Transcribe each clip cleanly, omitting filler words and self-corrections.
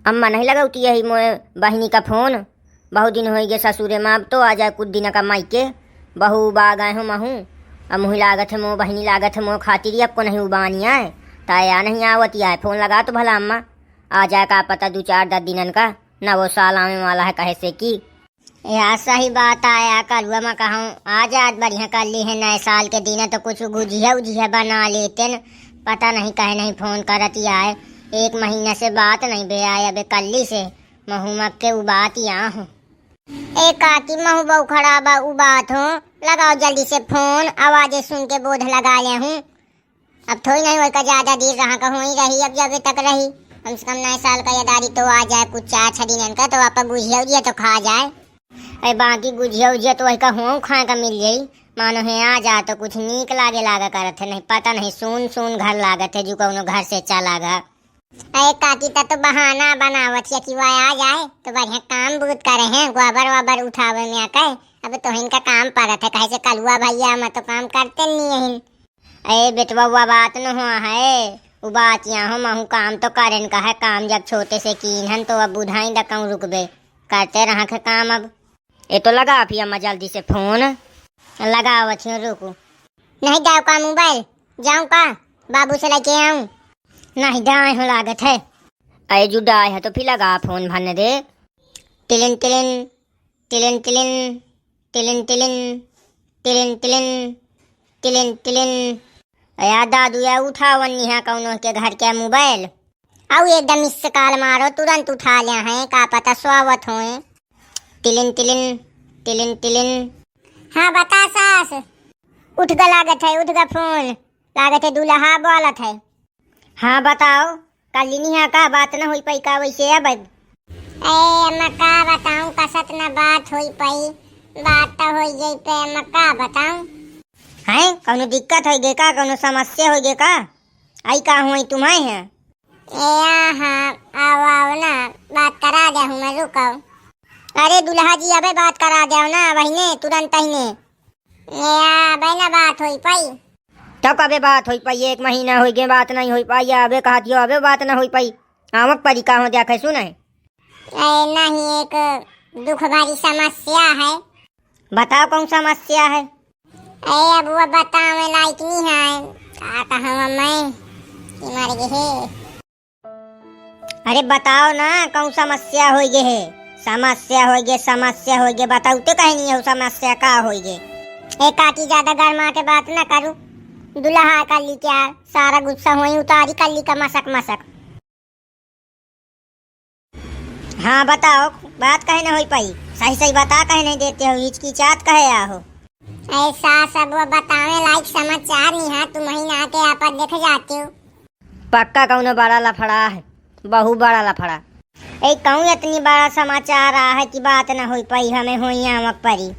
अम्मा नहीं लगाती यही मोए बहनी का फोन। बहुत दिन हो गए ससुरे में, अब तो आ जाए कुछ दिन का मायके। बहू बा गए हो महू, अब मुँह लागत है मोह बहनी लागत है मोह खातिर अब को नहीं उबानिया है ताया नहीं आवती है। फोन लगा तो भला अम्मा आ जाए, का पता 2-4-10 दिन का न वो साल आने वाला है कहे से की। यार सही बात आया कलुआ में कहूँ आ जात बढ़िया कर ली है, नए साल के दिन तो कुछ गुजिया उजिया बना लेते न। पता नहीं कहे नहीं फोन करती आए, 1 महीने से बात नहीं बे आए अबे कल्ली से महू मक के उबात यहाँ हूँ। एक काकी महू बहु खराब उबात हूँ, लगाओ जल्दी से फोन, आवाजें सुन के बोध लगा ले हूँ। अब थोड़ी नहीं होगा ज्यादा देर रहा का ही रही, अब जब तक रही कम से कम नए साल का यादारी तो आ जाए कुछ 4-6 दिन का, तो आप गुजिया उजिया तो खा जाए। अरे बाकी गुजिया उजिया तो वही का हुआ खाए का मिल जाई, मानो है आ जा तो कुछ नीक लागा करत है। नहीं पता नहीं सुन सुन घर लागत है जो कौनो घर से चला गा। अरे काकी तो बहाना बनावत है कि वह आ जाए तो बढ़िया काम बहुत करे हैं, गोबर वाबर उठावे में आकर। अब तो इनका काम पड़त है कहे से कलुआ भैया मैं तो काम करते नहीं है। अरे बेटवा हुआ बात न हुआ है, वो बात यहाँ महू काम तो करें का है। काम जब छोटे से कीन हन तो अब बुधाई दकऊ रुकबे करते रहा के काम। अब ये तो लगा फिर अम्मा जल्दी से फोन लगावत हूँ, रुको। नहीं जाओ का मोबाइल जाऊँ का बाबू से लेके आऊँ? नहीं दाए हो लागत है। अरे जुड़ाए है तो फिर लगा फोन भरने दे। टिलिन टिलिन टिलिन टिलिन टिलिन टिलिन टिलिन टिलिन टिलिन टिलिन। या दादू या उठावनी है कौनो के घर के मोबाइल, अब एकदम मिस कॉल मारो तुरंत उठा ले हैं, का पता स्वागत हो। टिलिन टिलिन टिलिन टिलिन। हाँ बता सास, उठ गा लागत है, उठ गा फोन लागत है दूल्हा बोलत है। हाँ बताओ कल नहीं का बात न हुई पाई का वैसे अब? अम्मा का बताऊं कसत न बात हुई पाई, बात तो हो गई पे अम्मा का बताऊं। हैं कौनो दिक्कत हो गई का, कौनो समस्या हो गई का? आई का हुई तुम्हें है? हाँ आओ ना बात करा दे हूँ मैं, रुको। अरे दुल्हा जी अबे बात करा दे ना बहने तुरंत ही अबे ना बात हुई पाई। तब कबे बात हुई पाई? 1 महीना हो गए बात नहीं हुई पाई, अबे कहा दियो अबे बात न हुई पाई। आमक परी का हो देखे सुने? नहीं एक दुख भरी समस्या है। बताओ कौन समस्या है? अब वो बतावे लायक नहीं है, का कहूँ मैं कि मर गए है। अरे बताओ ना कौन समस्या हो गए है? समस्या हो गए बताओ तो कहीं नहीं है समस्या का हो गए। एक काकी ज्यादा गरमा के बात न करूँ, दुल्हा कर ली क्या सारा गुस्सा हुई उतारी कर ली का मसक। हाँ बताओ बात कहे न हो पाई, सही बता कहे नहीं देते हो, हिचकिचात कहे आहो। ऐसा सब वो बतावे लायक समाचार नहीं है, तुम ही ना के आप देख जाते हो। पक्का कौनो बड़ा लफड़ा है, बहु बड़ा लफड़ा। एक कहूँ इतनी बड़ा समाचार आ है कि बात न हो पाई हमें हुई आमक परी।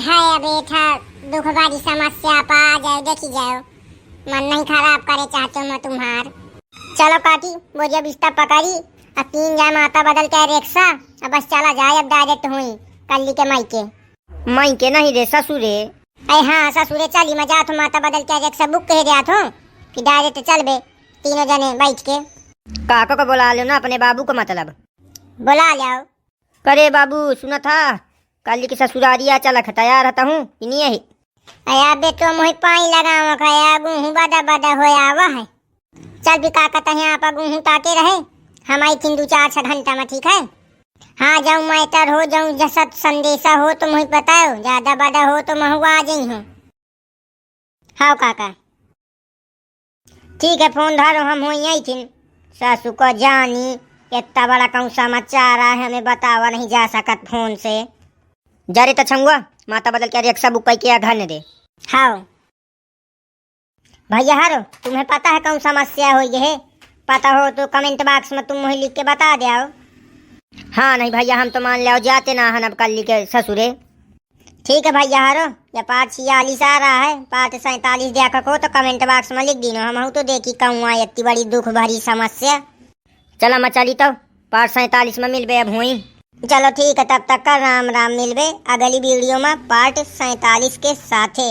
है बेटा दुख भरी समस्या पा जाओ देखी जाओ, मन नहीं खराब करे चाहते मैं तुम्हार। चलो काकी वो जब बिस्तर पकड़ी अब 3 जाए माता बदल के रिक्शा, अब बस चला जाए अब डायरेक्ट हुई कल्ली के मायके नहीं रे ससुरे। अरे हाँ ससुरे चली मैं जात हूँ माता बदल के रिक्शा बुक कह दिया था कि डायरेक्ट चल बे 3 जने बैठ के। काका को बुला लो ना अपने बाबू को, मतलब बुला लाओ। करे बाबू सुना था कल की ससुरारिया चला तैयार रहता हूँ इन्हीं ही। अया बेटो मोहि पानी लगावा खाया गुहू बदा होया हुआ है। चल भी काका तहे आप गुहू ताके रहे, हम आई 3-4 घंटा में, ठीक है? हाँ जाऊँ मैटर हो जाऊँ जसत संदेशा हो तो मुझे बताओ, ज्यादा बड़ा हो तो महू आ जाई हूँ। हाँ काका ठीक है फोन धरो, हम हो यही थी सासू को जानी इतना बड़ा कौन समाचार है हमें बतावा नहीं जा सकत फोन से। जरे तो छंगुआ माता बदल के रिक्शा बुक किया घर ने दे। हाँ भैया हारो तुम्हें पता है कौन समस्या हो ये है? पता हो तो कमेंट बॉक्स में तुम मुझे लिख के बता दे। हाँ नहीं भैया हम तो मान ले जाते ना हन अब कल के ससुरे। ठीक है भैया हारो, या पार्ट 46 आ रहा है, पार्ट 47 देखा हो तो कमेंट बॉक्स में लिख दी हम हूँ तो देखी कहूँ आई इतनी बड़ी दुख भरी समस्या। चला मैं चली तो पार्ट 47 में मिलबे अब हुई। चलो ठीक है तब तक का राम राम, मिलबे अगली वीडियो में पार्ट 47 के साथे।